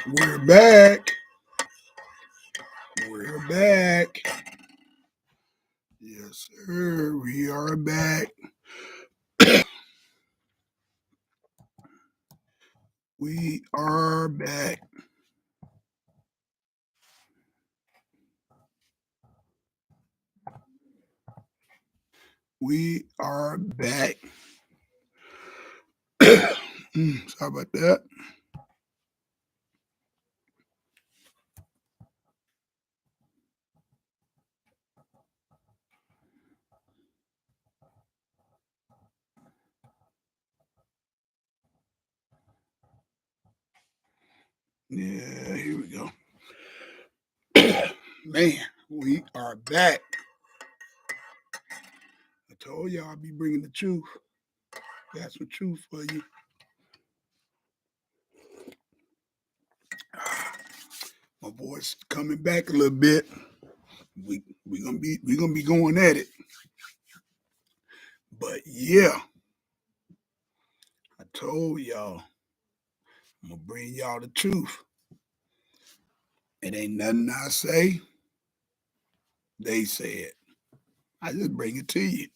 We're back. We're back. Yes, sir. We are back. We are back. We are back. Sorry about that. Yeah, here we go. Man, we are back. I told y'all I'll be bringing the truth. Got some truth for you. My voice coming back a little bit. We're gonna be going at it. But yeah, I told y'all I'm gonna bring y'all the truth. It ain't nothing I say. They say it. I just bring it to you.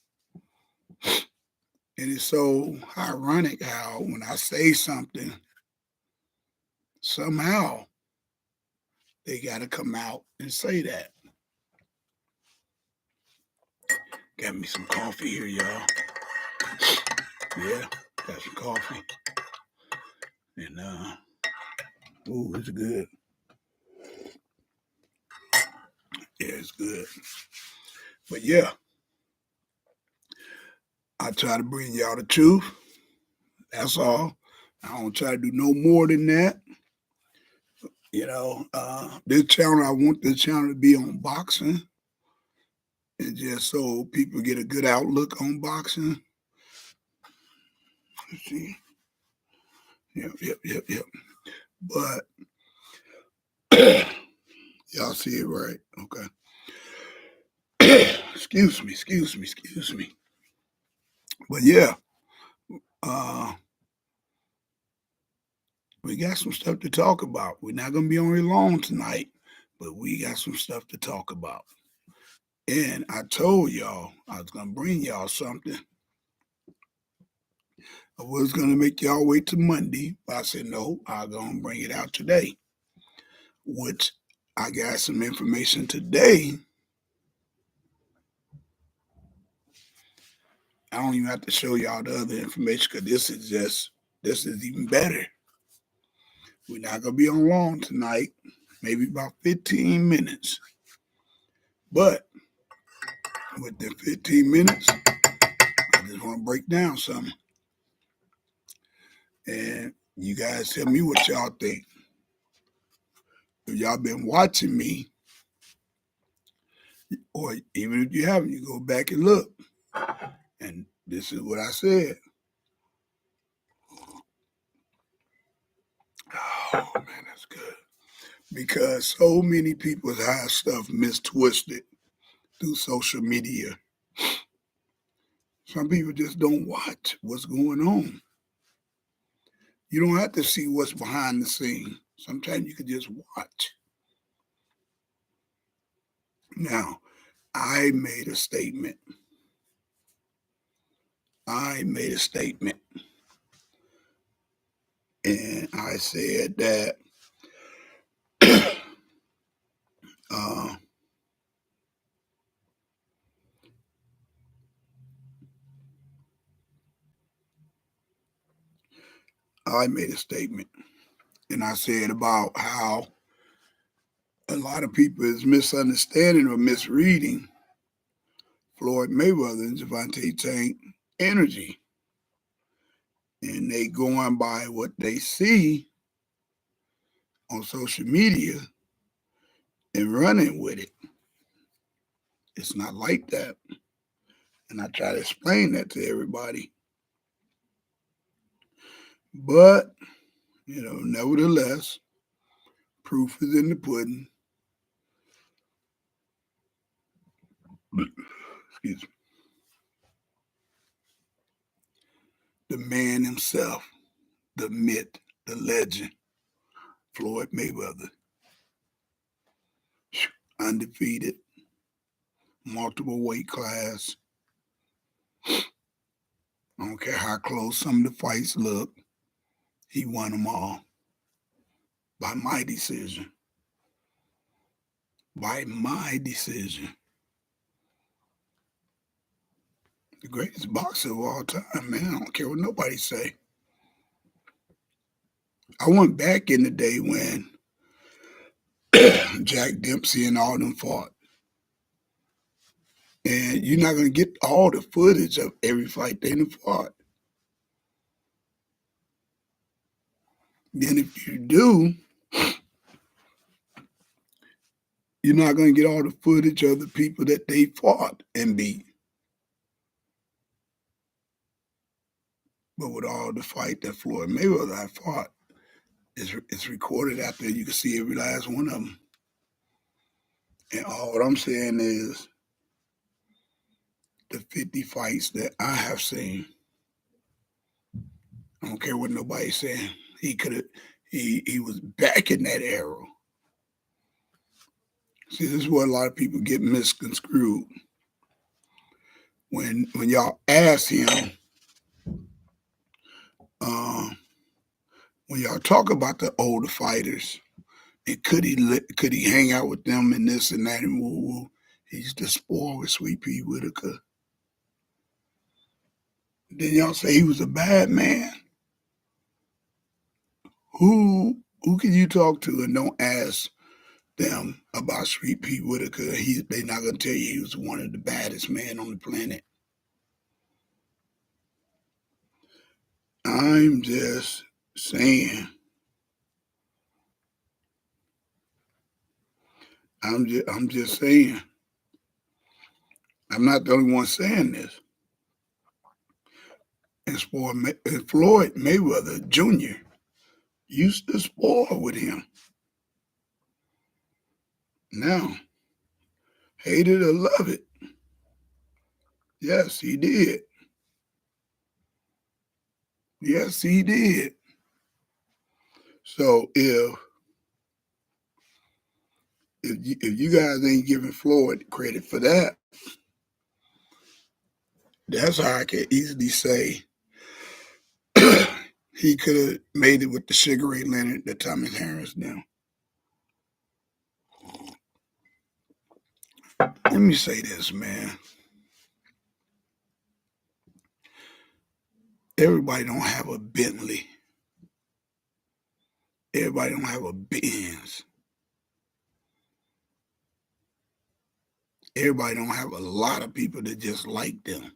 And it's so ironic how when I say something, somehow they got to come out and say that. Got me some coffee here, y'all. Yeah, got some coffee. And, ooh, it's good. Yeah, it's good. But yeah, I try to bring y'all the truth. That's all. I don't try to do no more than that. This channel, I want this channel to be on boxing. And just so people get a good outlook on boxing. Let's see. Yep. But y'all see it right. Okay. Excuse me. But yeah, we got some stuff to talk about. We're not gonna be on here long tonight, but we got some stuff to talk about. And I told y'all I was gonna bring y'all something. I was gonna make y'all wait till Monday, but I said no, I'm gonna bring it out today. Which I got some information today. I don't even have to show y'all the other information because this is even better. We're not gonna be on long tonight, maybe about 15 minutes. But within 15 minutes, I just want to break down something. And you guys tell me what y'all think. If y'all been watching me, or even if you haven't, you go back and look. And this is what I said. Oh man, that's good. Because so many people have stuff mistwisted through social media. Some people just don't watch what's going on. You don't have to see what's behind the scene. Sometimes you can just watch. Now, I made a statement. And I said that uh, I made a statement. And I said about how a lot of people is misunderstanding or misreading Floyd Mayweather and Javante Tank energy. And they going by what they see on social media and running with it. It's not like that. And I try to explain that to everybody. But, nevertheless, proof is in the pudding. Excuse me. The man himself, the myth, the legend, Floyd Mayweather, undefeated, multiple weight class. I don't care how close some of the fights look, he won them all by my decision. By my decision. The greatest boxer of all time, man. I don't care what nobody say. I went back in the day when Jack Dempsey and all them fought. And you're not going to get all the footage of every fight they done fought. Then if you do, you're not going to get all the footage of the people that they fought and beat. But with all the fight that Floyd Mayweather had fought, it's recorded out there. You can see every last one of them. And all what I'm saying is the 50 fights that I have seen, I don't care what nobody's saying. He was back in that era. See, this is where a lot of people get misconstrued. When y'all ask him, when y'all talk about the older fighters, and could he hang out with them and this and that and woo woo, he's the spoiled with Sweet Pea Whitaker. Then y'all say he was a bad man. Who can you talk to and don't ask them about Sweet Pea Whitaker? They're not gonna tell you he was one of the baddest men on the planet. I'm just saying. I'm just saying. I'm not the only one saying this. And Floyd Mayweather Jr. used to spoil with him. Now, hate it or love it. Yes, he did. Yes, he did. So if you guys ain't giving Floyd credit for that, that's how I can easily say he could have made it with the Sugar Ray Leonard, the Thomas Harris now. Let me say this, man. Everybody don't have a Bentley. Everybody don't have a Benz. Everybody don't have a lot of people that just like them.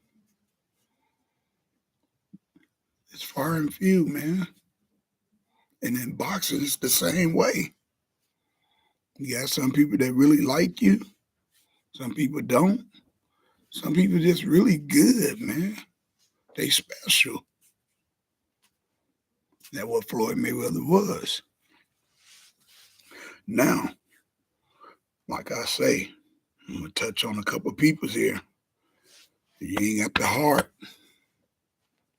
It's far and few, man. And in boxing, it's the same way. You got some people that really like you. Some people don't. Some people just really good, man. They special. That's what Floyd Mayweather was. Now, like I say, I'm going to touch on a couple of peoples here. You ain't got the heart.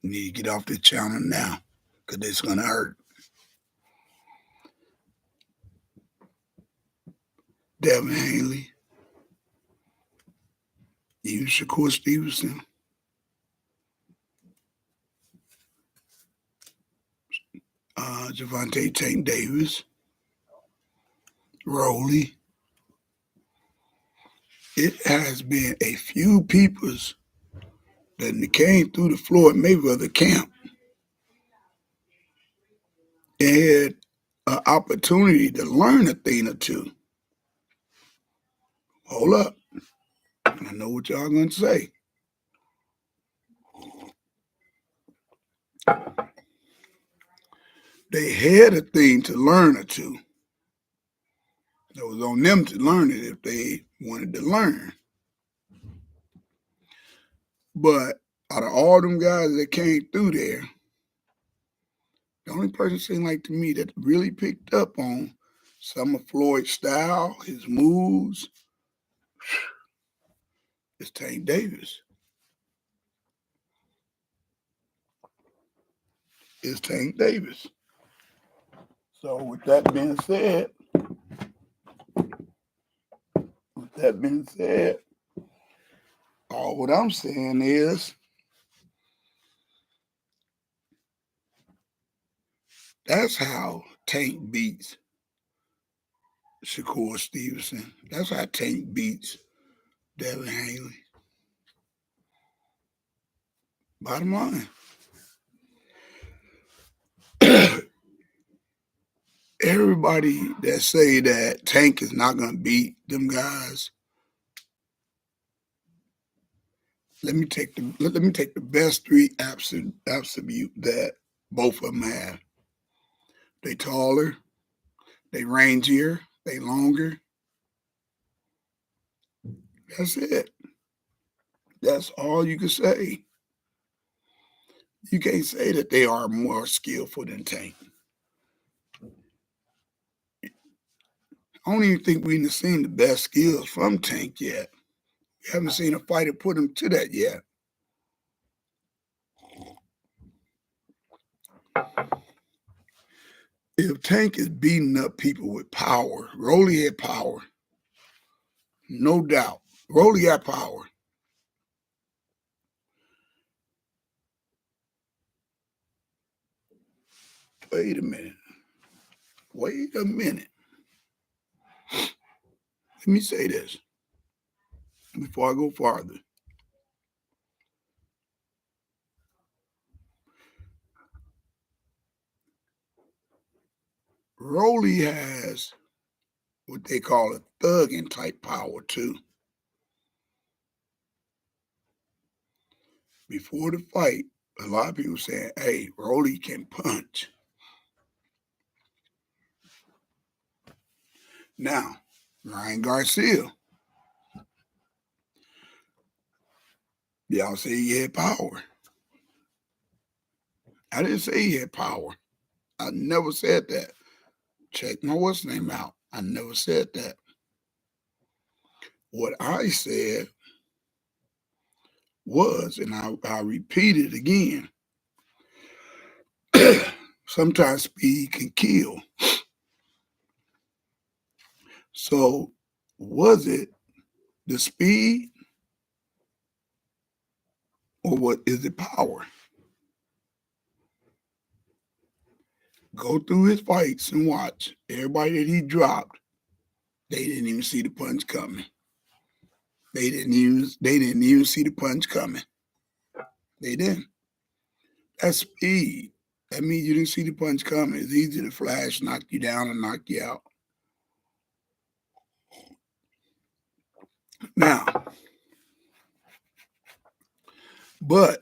You need to get off this channel now because it's going to hurt. Devin Haney, even Shakur Stevenson, Javante Tank Davis, Rolly. It has been a few peoples that came through the Floyd Mayweather camp and had an opportunity to learn a thing or two. Hold up. I know what y'all going to say. They had a thing to learn or two. It was on them to learn it if they wanted to learn. But out of all them guys that came through there, the only person seemed like to me that really picked up on some of Floyd's style, his moves, is Tank Davis. It's Tank Davis. So with that being said, all what I'm saying is that's how Tank beats Shakur Stevenson. That's how Tank beats Devin Haney. Bottom line. Everybody that say that Tank is not gonna beat them guys, let me take the best three attribute that both of them have. They taller, they rangier, they longer. That's it. That's all you can say. You can't say that they are more skillful than Tank. I don't even think we've seen the best skills from Tank yet. We haven't seen a fighter put him to that yet. If Tank is beating up people with power, Rolly had power. No doubt. Rolly got power. Wait a minute. Let me say this before I go farther. Rolly has what they call a thugging type power too. Before the fight, a lot of people saying, hey, Rolly can punch. Now, Ryan Garcia, y'all say he had power. I didn't say he had power. I never said that. Check my what's name out. I never said that. What I said was, and I repeat it again, sometimes speed can kill. So was it the speed or what is it power? Go through his fights and watch. Everybody that he dropped, they didn't even see the punch coming. They didn't even see the punch coming. They didn't. That's speed. That means you didn't see the punch coming. It's easy to flash, knock you down, and knock you out. Now, but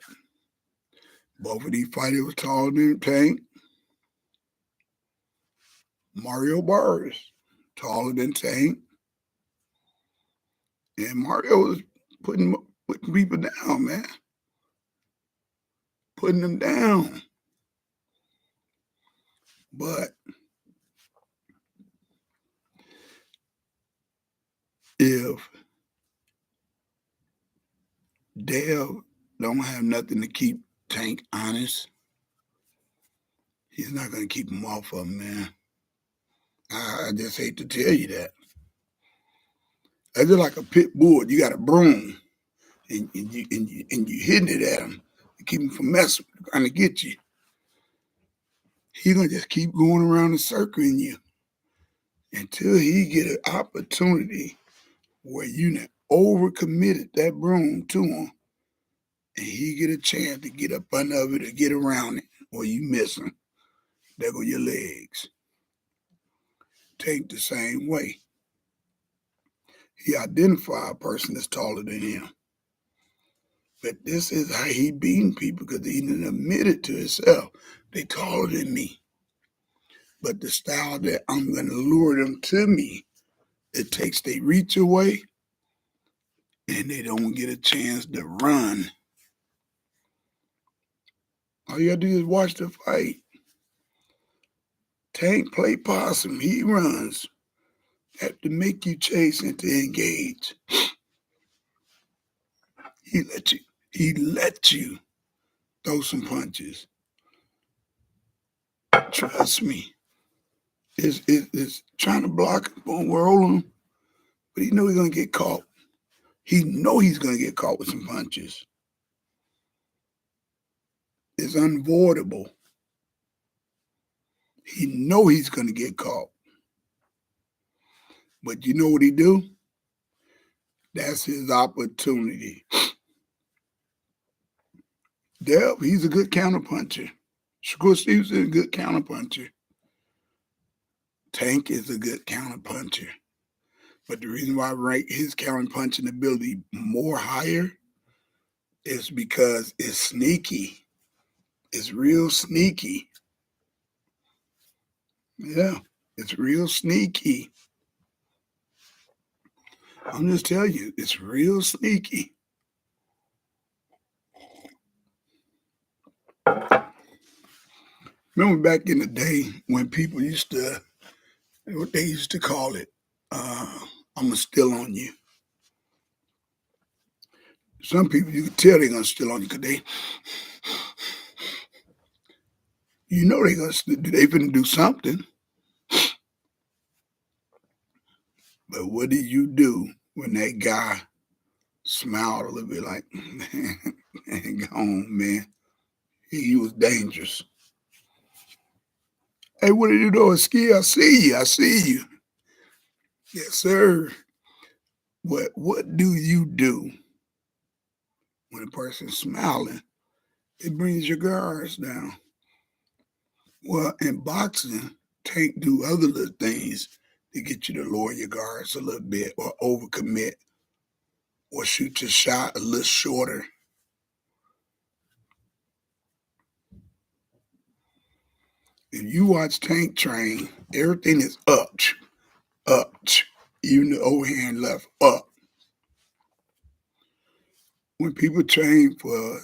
both of these fighters were taller than Tank. Mario Barnes, taller than Tank. And Mario was putting people down, man. Putting them down. But if Dale don't have nothing to keep Tank honest, he's not going to keep him off of him, man. I just hate to tell you that. That's just like a pit bull. You got a broom, and you hitting it at him to keep him from messing, trying to get you. He's gonna just keep going around and circling you until he get an opportunity where you done overcommitted that broom to him, and he get a chance to get up under it or get around it, or you miss him. There go your legs. Take the same way. He identify a person that's taller than him. But this is how he beating people because he didn't admit it to himself. They taller than me. But the style that I'm going to lure them to me, it takes they reach away and they don't get a chance to run. All you got to do is watch the fight. Tank play possum. He runs. Have to make you chase and to engage. He let you throw some punches. Trust me. is trying to block him, roll him, but he know he's gonna get caught. He know he's gonna get caught with some punches. It's unavoidable. He know he's gonna get caught. But you know what he do? That's his opportunity. Deb, he's a good counterpuncher. Shakur Stevenson is a good counterpuncher. Tank is a good counterpuncher. But the reason why I rank his counterpunching ability more higher is because it's sneaky. It's real sneaky. Yeah, it's real sneaky. I'm just telling you, it's real sneaky. Remember back in the day when people used to, what they used to call it, I'm going to steal on you. Some people, you can tell they're going to steal on you because you know they're going to do something. But what did you do when that guy smiled a little bit like, go on, man. He was dangerous. Hey, what did you do, Ski? I see you. I see you. Yes, sir. What do you do when a person's smiling? It brings your guards down. Well, in boxing, Tank do other little things to get you to lower your guards a little bit or overcommit or shoot your shot a little shorter. If you watch Tank train, everything is up, even the overhand left, up. When people train for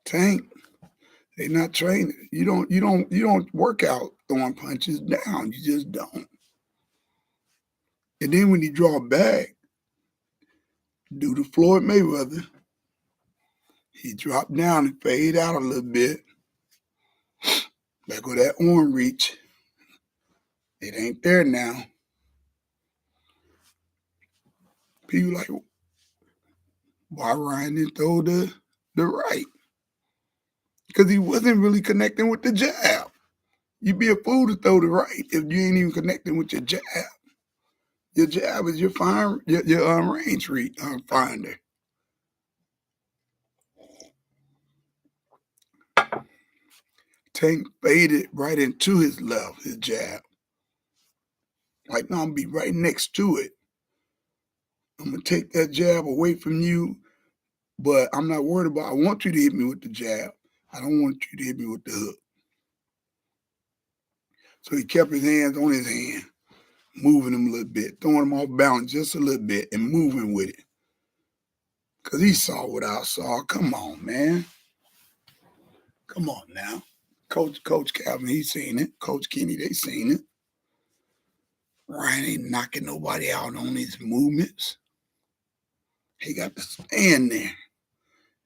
Tank, they're not training. You don't work out throwing punches down. You just don't. And then when you draw back, do the Floyd Mayweather, he dropped down and fade out a little bit. Back with that arm reach. It ain't there now. People like, why Ryan didn't throw the right? Because he wasn't really connecting with the jab. You'd be a fool to throw the right if you ain't even connecting with your jab. Your jab is your range finder. Tank faded right into his left, his jab. Like, no, I'm going to be right next to it. I'm going to take that jab away from you, but I'm not worried about, I want you to hit me with the jab. I don't want you to hit me with the hook. So he kept his hands on his hand, moving them a little bit, throwing them off balance just a little bit and moving with it. Because he saw what I saw. Come on, man. Come on now. Coach Calvin, he seen it. Coach Kenny, they seen it. Ryan ain't knocking nobody out on his movements. He got to stand there.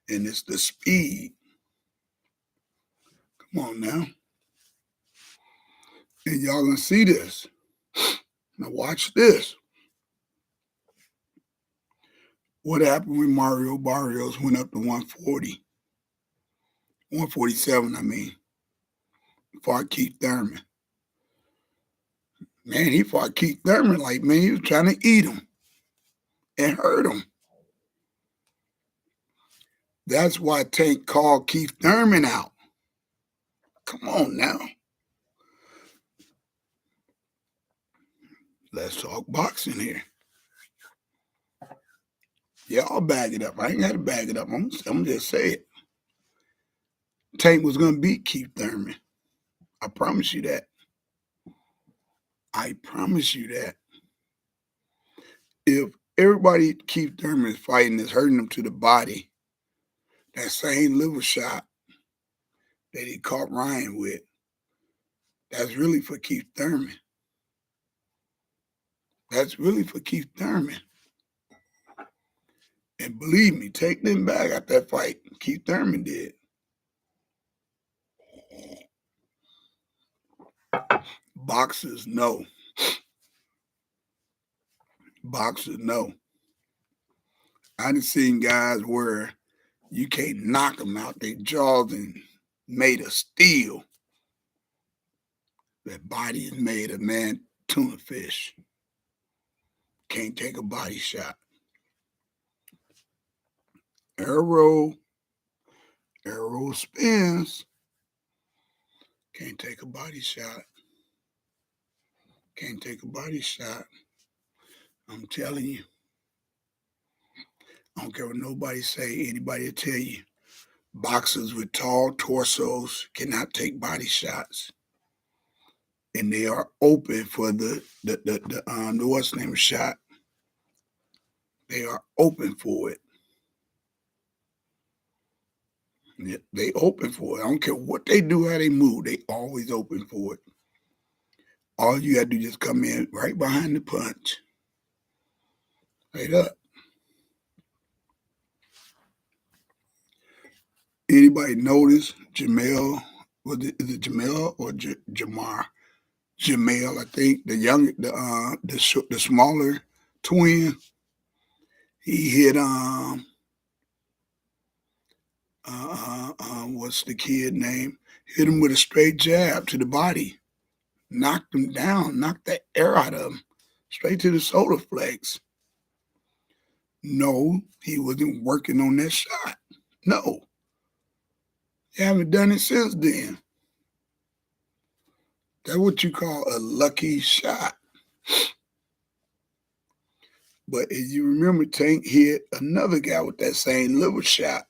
And it's the speed. Come on now. And y'all gonna see this. Now watch this. What happened when Mario Barrios went up to 140? 147, I mean. Fought Keith Thurman. Man, he fought Keith Thurman like, man, he was trying to eat him and hurt him. That's why Tank called Keith Thurman out. Come on now. Let's talk boxing here. Yeah, I'll bag it up. I ain't got to bag it up. I'm just say it. Tank was going to beat Keith Thurman. I promise you that. I promise you that. If everybody Keith Thurman is fighting is hurting him to the body, that same liver shot that he caught Ryan with, that's really for Keith Thurman. That's really for Keith Thurman. And believe me, Tank didn't back out that fight. Keith Thurman did. Boxers know. Boxers know. I done seen guys where you can't knock them out. They jaws and made of steel. That body is made of, man, tuna fish. Can't take a body shot. Arrow spins. Can't take a body shot. Can't take a body shot. I'm telling you. I don't care what nobody say. Anybody will tell you. Boxers with tall torsos cannot take body shots. And they are open for the what's name shot. They are open for it. They open for it. I don't care what they do, how they move. They always open for it. All you got to do is just come in right behind the punch. Right up. Anybody notice Jamel? Is it Jamel or Jamar? Jamel, I think the smaller twin. He hit what's the kid name? Hit him with a straight jab to the body, knocked him down, knocked the air out of him, straight to the solar flex. No, he wasn't working on that shot. No, he haven't done it since then. That's what you call a lucky shot. But as you remember, Tank hit another guy with that same liver shot.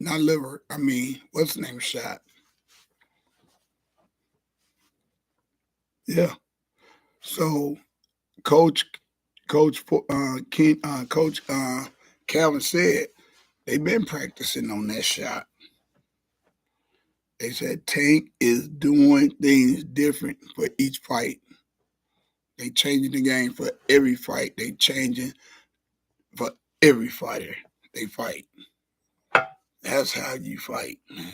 Not liver. I mean, what's the name shot? Yeah. So, Coach Calvin said they've been practicing on that shot. They said Tank is doing things different for each fight. They changing the game for every fight. They changing for every fighter they fight. That's how you fight, man.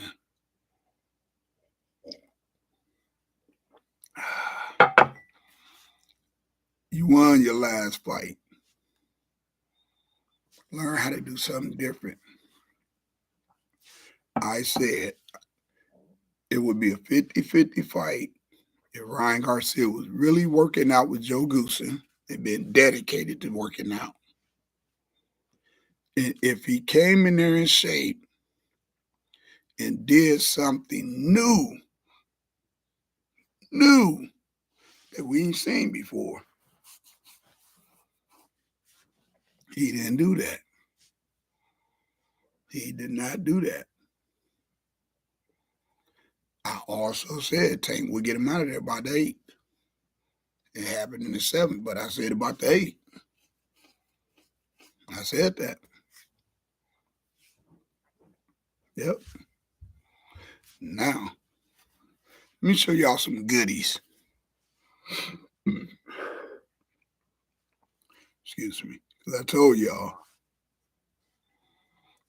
You won your last fight. Learn how to do something different. I said it would be a 50-50 fight if Ryan Garcia was really working out with Joe Goosen and been dedicated to working out. And if he came in there in shape and did something new that we ain't seen before, he didn't do that. He did not do that. I also said Tank would get him out of there by the 8th. It happened in the 7th, but I said about the 8th. I said that. Yep. Now, let me show y'all some goodies. Excuse me. Because I told y'all,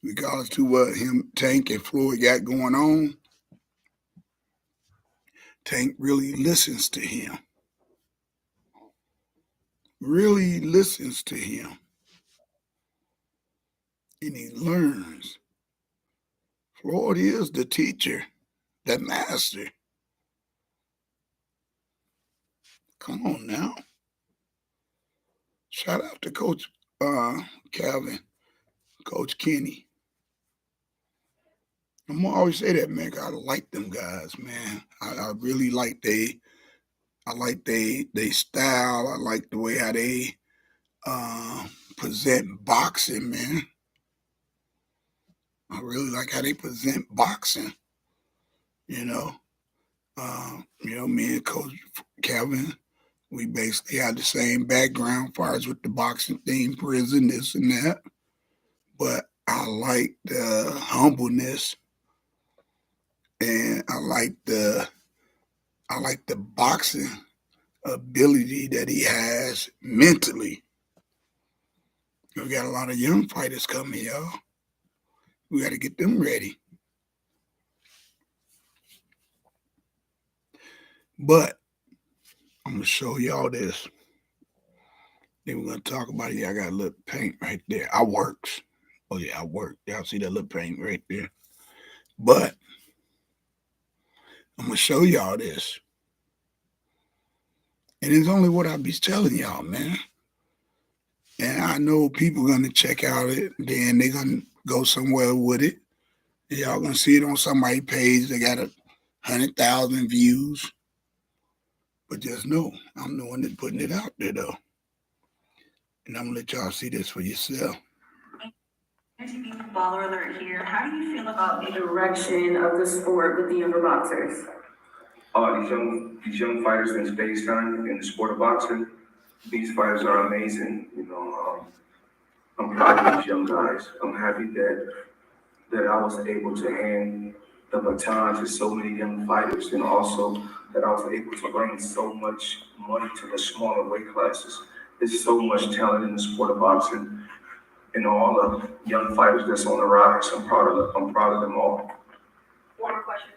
regardless to what Tank and Floyd got going on, Tank really listens to him. Really listens to him. And he learns. Floyd is the teacher, the master. Come on now. Shout out to Coach Calvin, Coach Kenny. I'm gonna always say that, man. I like them guys, man. I really like they style. I like the way how they present boxing, man. I really like how they present boxing. You know, me and Coach Calvin, we basically had the same background as far as with the boxing thing, prison, this and that. But I like the humbleness, and I like the boxing ability that he has mentally. We got a lot of young fighters coming, y'all. We got to get them ready. But I'm going to show y'all this. Then we're going to talk about it. Yeah, I got a little paint right there. I works. Oh, yeah, I work. Y'all see that little paint right there? But I'm going to show y'all this. And it's only what I be telling y'all, man. And I know people going to check out it. Then they're going to go somewhere with it. And y'all going to see it on somebody's page. They got 100,000 views. But just know, I'm the one that's putting it out there, though. And I'm going to let y'all see this for yourself. Baller alert here. How do you feel about the direction of the sport with the younger boxers? These young fighters in today's time in the sport of boxing, these fighters are amazing. I'm proud of these young guys. I'm happy that I was able to hand the baton to so many young fighters, and also that I was able to bring so much money to the smaller weight classes. There's so much talent in the sport of boxing, and all the young fighters that's on the rise. I'm proud of them all. One more question,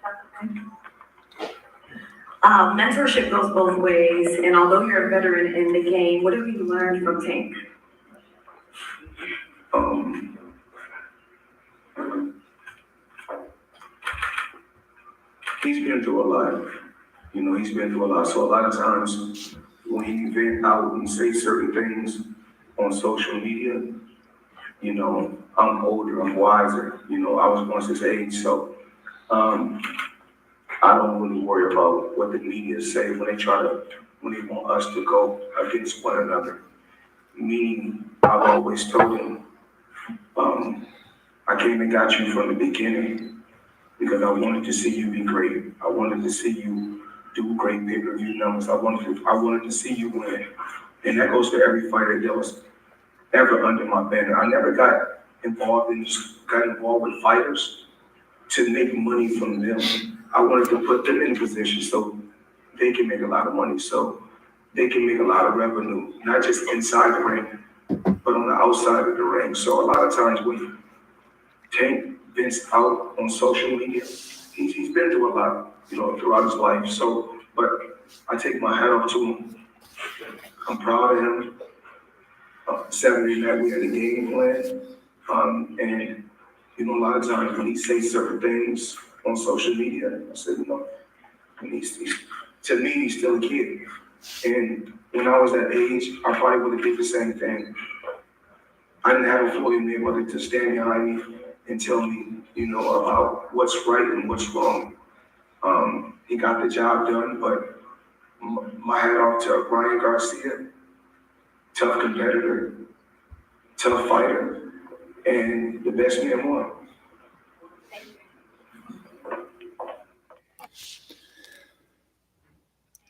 mentorship goes both ways, and although you're a veteran in the game, what have you learned from Tank? He's been through a lot. He's been through a lot. So a lot of times when he vent out and say certain things on social media, I'm older, I'm wiser. I was once his age, so I don't really worry about what the media say when they want us to go against one another. Meaning, I've always told him, I came and got you from the beginning because I wanted to see you be great. I wanted to see you do great pay-per-view numbers. I wanted to see you win. And that goes for every fighter that was ever under my banner. I never got involved with fighters to make money from them. I wanted to put them in a position so they can make a lot of money, so they can make a lot of revenue, not just inside the ring, but on the outside of the ring. So a lot of times when Tank vents out on social media, he's been through a lot, throughout his life. So, but I take my hat off to him. I'm proud of him. 7 that we had a game plan. And a lot of times when he says certain things on social media, I said, to me, he's still a kid. And when I was that age, I probably would have did the same thing. I didn't have a Floyd Mayweather to stand behind me and tell me, about what's right and what's wrong. He got the job done, but my hat off to Ryan Garcia, tough competitor, tough fighter, and the best man won.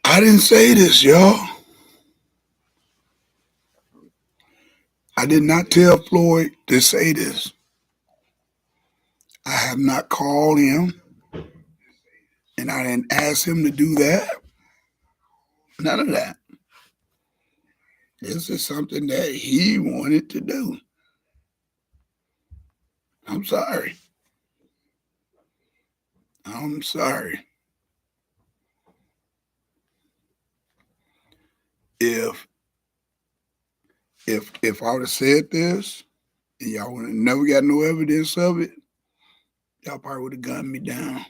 I didn't say this, y'all. I did not tell Floyd to say this. I have not called him, and I didn't ask him to do that. None of that. This is something that he wanted to do. I'm sorry. I'm sorry. If I would have said this and y'all would have never got no evidence of it, y'all probably would have gunned me down.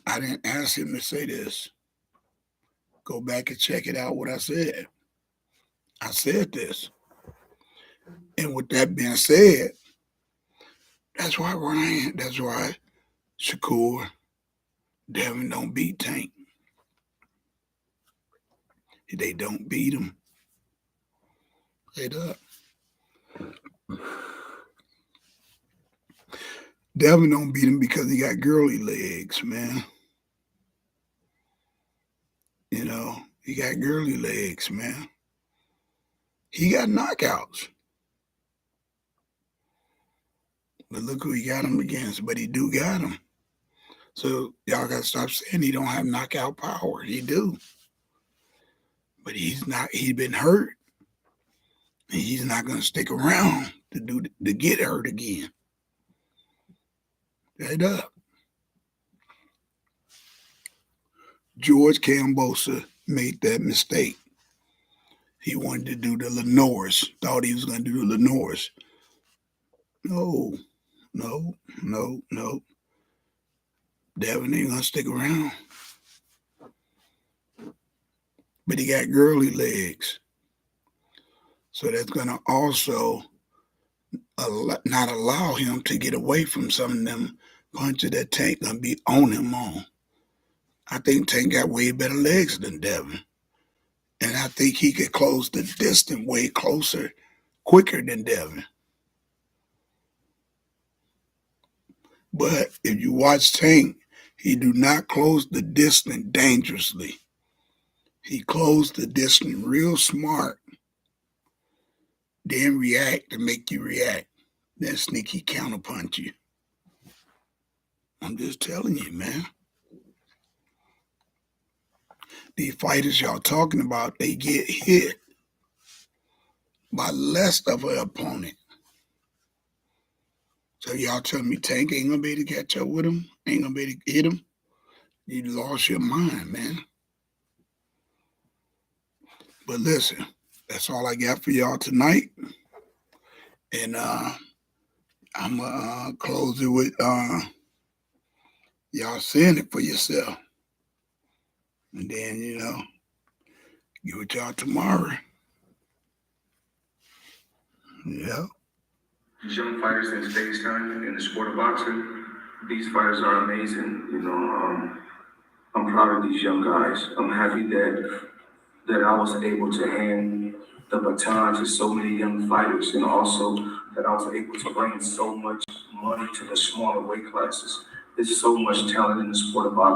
I didn't ask him to say this. Go back and check it out what I said. I said this. And with that being said, that's why Shakur, Devin don't beat Tank. They don't beat him. Straight up. Devin don't beat him because he got girly legs, man. He got girly legs, man. He got knockouts. But look who he got him against. But he do got him. So y'all got to stop saying he don't have knockout power. He do. But he's not. He's been hurt. And he's not going to stick around to get hurt again. Straight up. George Cambosa made that mistake. He wanted to do the Lenores, thought he was going to do the Lenores. No. Devin ain't going to stick around. But he got girly legs. So that's going to also not allow him to get away from some of them punches that Tank going to be on him on. I think Tank got way better legs than Devin. And I think he could close the distance way quicker than Devin. But if you watch Tank, he do not close the distance dangerously. He closed the distance real smart, then react to make you react. Then sneaky counterpunch you. I'm just telling you, man. These fighters y'all talking about, they get hit by less of an opponent. So y'all telling me Tank ain't gonna be able to catch up with him? Ain't gonna be able to hit him? You lost your mind, man. But listen, that's all I got for y'all tonight. And I'm gonna close it with y'all seeing it for yourself. And then, give it y'all tomorrow. Yeah. These young fighters in today's time in the sport of boxing, these fighters are amazing. I'm proud of these young guys. I'm happy that I was able to hand the baton to so many young fighters, and also that I was able to bring so much money to the smaller weight classes. There's so much talent in the sport of boxing.